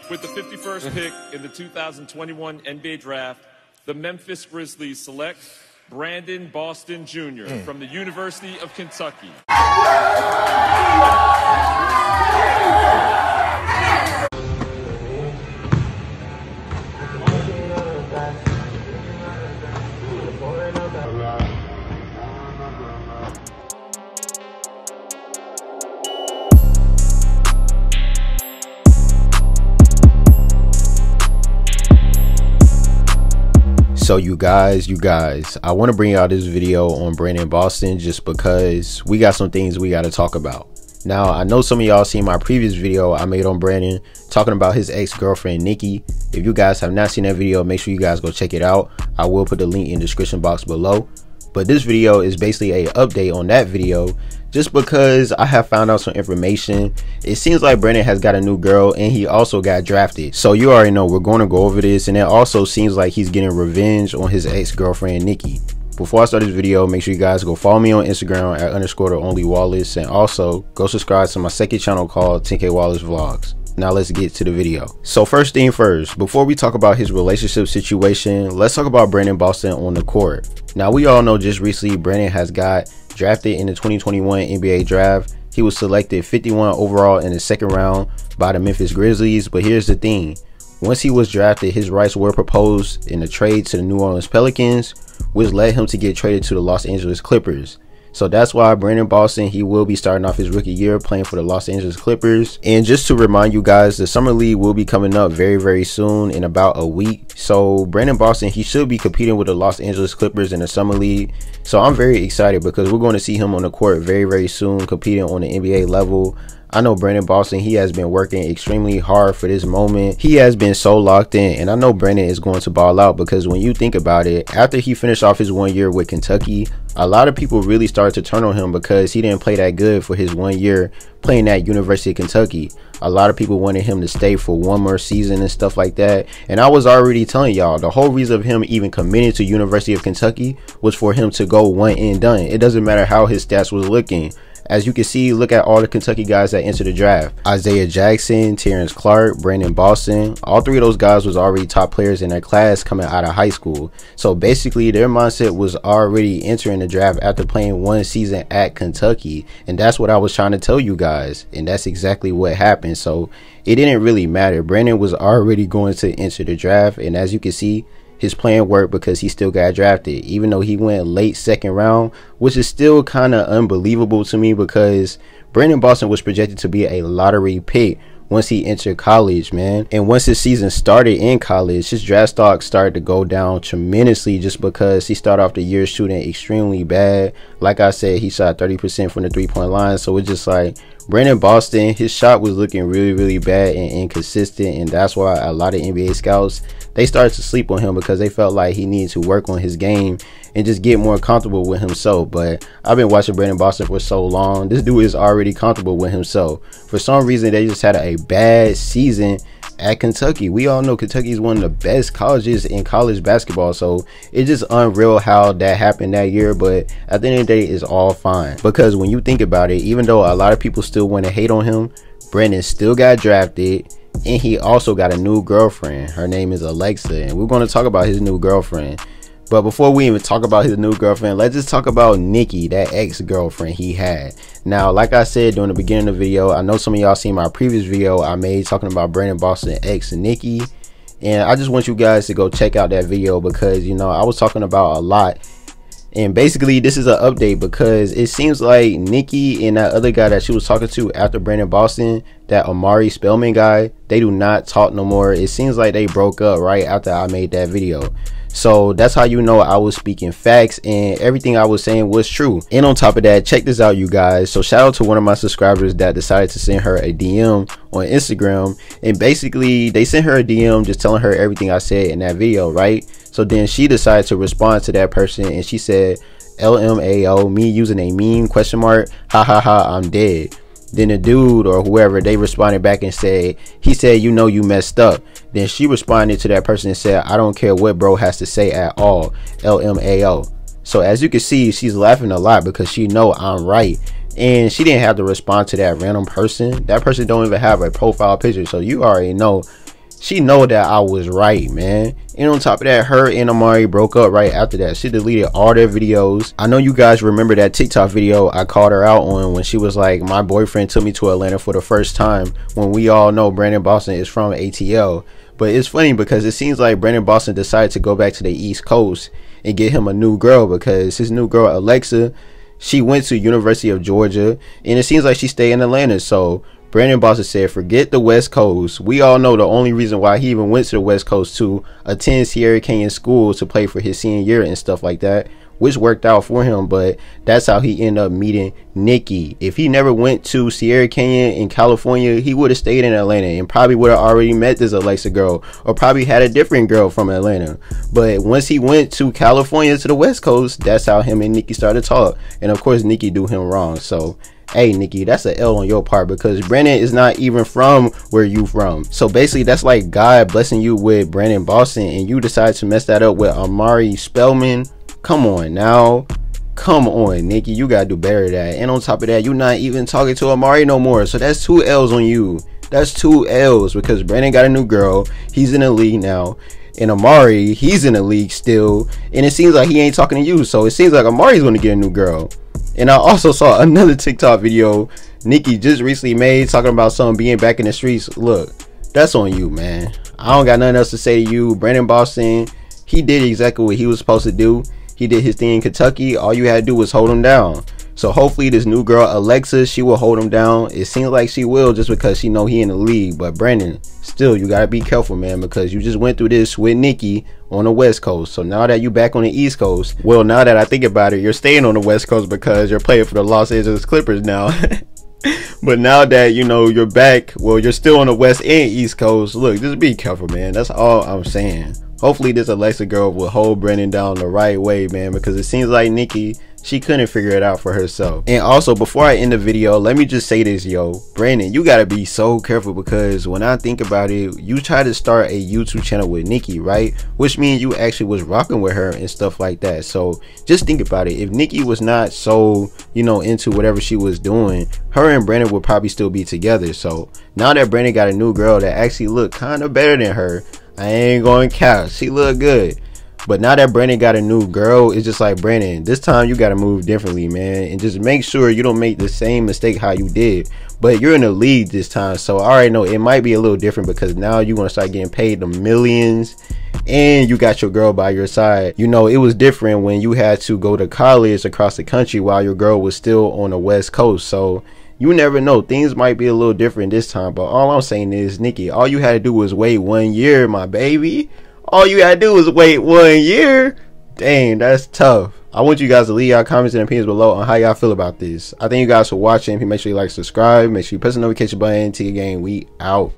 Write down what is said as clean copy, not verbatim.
With the 51st pick in the 2021 NBA Draft, the Memphis Grizzlies select Brandon Boston Jr. from the University of Kentucky. So you guys, I want to bring out this video on Brandon Boston just because we got some things we got to talk about. Now, I know some of y'all seen my previous video I made on Brandon talking about his ex-girlfriend Nikki. If you guys have not seen that video, make sure you guys go check it out. I will put the link in the description box below. But this video is basically a update on that video just because I have found out some information. It seems like Brandon has got a new girl and he also got drafted. So you already know we're going to go over this, and it also seems like he's getting revenge on his ex-girlfriend Nikki. Before I start this video, make sure you guys go follow me on Instagram at _theonlywallace, and also go subscribe to my second channel called 10K Wallace Vlogs. Now let's get to the video. So first thing first, before we talk about his relationship situation, let's talk about Brandon Boston on the court. Now we all know just recently Brandon has got drafted in the 2021 NBA draft. He was selected 51 overall in the second round by the Memphis Grizzlies. But here's the thing, once he was drafted, his rights were proposed in a trade to the New Orleans Pelicans, which led him to get traded to the Los Angeles Clippers. So that's why Brandon Boston, he will be starting off his rookie year playing for the Los Angeles Clippers. And just to remind you guys, the Summer League will be coming up very soon, in about a week. So Brandon Boston, he should be competing with the Los Angeles Clippers in the Summer League. So I'm very excited because we're going to see him on the court very soon, competing on the NBA level. I know Brandon Boston, he has been working extremely hard for this moment. He has been so locked in, and I know Brandon is going to ball out because when you think about it, after he finished off his 1 year with Kentucky, a lot of people really started to turn on him because he didn't play that good for his 1 year playing at University of Kentucky. A lot of people wanted him to stay for one more season and stuff like that. And I was already telling y'all, the whole reason of him even committing to University of Kentucky was for him to go one and done. It doesn't matter how his stats was looking. As you can see, look at all the Kentucky guys that entered the draft. Isaiah Jackson, Terrence Clark, Brandon Boston. All three of those guys was already top players in their class coming out of high school. So basically, their mindset was already entering the draft after playing one season at Kentucky. And that's what I was trying to tell you guys. And that's exactly what happened. So it didn't really matter. Brandon was already going to enter the draft. And as you can see, his plan worked because he still got drafted, even though he went late second round, which is still kind of unbelievable to me because Brandon Boston was projected to be a lottery pick once he entered college, man. And once his season started in college, his draft stock started to go down tremendously just because he started off the year shooting extremely bad. Like I said, he shot 30% from the three-point line. So it's just like Brandon Boston, his shot was looking really bad and inconsistent. And that's why a lot of NBA scouts, they started to sleep on him because they felt like he needed to work on his game and just get more comfortable with himself. But I've been watching Brandon Boston for so long. This dude is already comfortable with himself. For some reason, they just had a bad season at Kentucky. We all know Kentucky is one of the best colleges in college basketball. So it's just unreal how that happened that year. But at the end of the day, it's all fine. Because when you think about it, even though a lot of people still want to hate on him, Brandon still got drafted. And he also got a new girlfriend. Her name is Alexa. And we're going to talk about his new girlfriend. But before we even talk about his new girlfriend, let's just talk about Nikki, that ex-girlfriend he had. Now, like I said during the beginning of the video, I know some of y'all seen my previous video I made talking about Brandon Boston ex Nikki. And I just want you guys to go check out that video because, you know, I was talking about a lot. And basically, this is an update because it seems like Nikki and that other guy that she was talking to after Brandon Boston, that Amari Spellman guy, they do not talk no more. It seems like they broke up right after I made that video. So that's how you know I was speaking facts and everything I was saying was true. And on top of that, check this out, you guys. So shout out to one of my subscribers that decided to send her a DM on Instagram. And basically, they sent her a DM just telling her everything I said in that video, right? So then she decided to respond to that person and she said, LMAO, me using a meme question mark, ha ha ha, I'm dead. Then the dude or whoever, they responded back and said, he said, you know, you messed up. Then she responded to that person and said, I don't care what bro has to say at all, LMAO. So as you can see, she's laughing a lot because she know I'm right. And she didn't have to respond to that random person. That person don't even have a profile picture. So you already know She know that I was right, man. And on top of that, her and Amari broke up right after that. She deleted all their videos. I know you guys remember that TikTok video I called her out on when she was like, my boyfriend took me to Atlanta for the first time, when we all know Brandon Boston is from ATL. But it's funny because it seems like Brandon Boston decided to go back to the East Coast and get him a new girl, because his new girl, Alexa, she went to University of Georgia, and it seems like she stayed in Atlanta. So Brandon Boston said, forget the West Coast. We all know the only reason why he even went to the West Coast to attend Sierra Canyon School to play for his senior year and stuff like that, which worked out for him. But that's how he ended up meeting Nikki. If he never went to Sierra Canyon in California, he would have stayed in Atlanta and probably would have already met this Alexa girl, or probably had a different girl from Atlanta. But once he went to California, to the West Coast, that's how him and Nikki started to talk. And of course, Nikki do him wrong. So hey, Nikki, that's an L on your part, because Brandon is not even from where you from. So basically, that's like God blessing you with Brandon Boston, and you decide to mess that up with Amari Spellman. Come on now. Come on, Nikki, you gotta do better than that. And on top of that, you're not even talking to Amari no more. So that's 2 L's on you. That's 2 L's, because Brandon got a new girl. He's in the league now. And Amari, he's in the league still. And it seems like he ain't talking to you. So it seems like Amari's gonna get a new girl. And I also saw another TikTok video Nikki just recently made talking about someone being back in the streets. Look, that's on you, man. I don't got nothing else to say to you. Brandon Boston, he did exactly what he was supposed to do. He did his thing in Kentucky. All you had to do was hold him down. So hopefully this new girl, Alexa, she will hold him down. It seems like she will, just because she know he in the league. But Brandon, still, you gotta be careful, man, because you just went through this with Nikki on the West Coast. So now that you back on the East Coast, well, now that I think about it, you're staying on the West Coast because you're playing for the Los Angeles Clippers now. But now that, you know, you're back, well, you're still on the West and East Coast. Look, just be careful, man. That's all I'm saying. Hopefully this Alexa girl will hold Brandon down the right way, man, because it seems like Nikki, she couldn't figure it out for herself. And also, before I end the video, let me just say this, yo. Brandon, you gotta be so careful, because when I think about it, you tried to start a YouTube channel with Nikki, right? Which means you actually was rocking with her and stuff like that. So just think about it. If Nikki was not so, you know, into whatever she was doing, her and Brandon would probably still be together. So now that Brandon got a new girl that actually looked kind of better than her, I ain't going to count, she look good. But now that Brandon got a new girl, it's just like, Brandon, this time you got to move differently, man. And just make sure you don't make the same mistake how you did. But you're in the league this time, so I already know it might be a little different, because now you're going to start getting paid the millions. And you got your girl by your side. You know, it was different when you had to go to college across the country while your girl was still on the West Coast. So you never know, things might be a little different this time. But all I'm saying is, Nikki, all you had to do was wait 1 year, my baby. All you gotta do is wait 1 year. Dang, that's tough. I want you guys to leave your comments and opinions below on how y'all feel about this. I thank you guys for watching. Make sure you like, subscribe, make sure you press the notification button. T game, we out.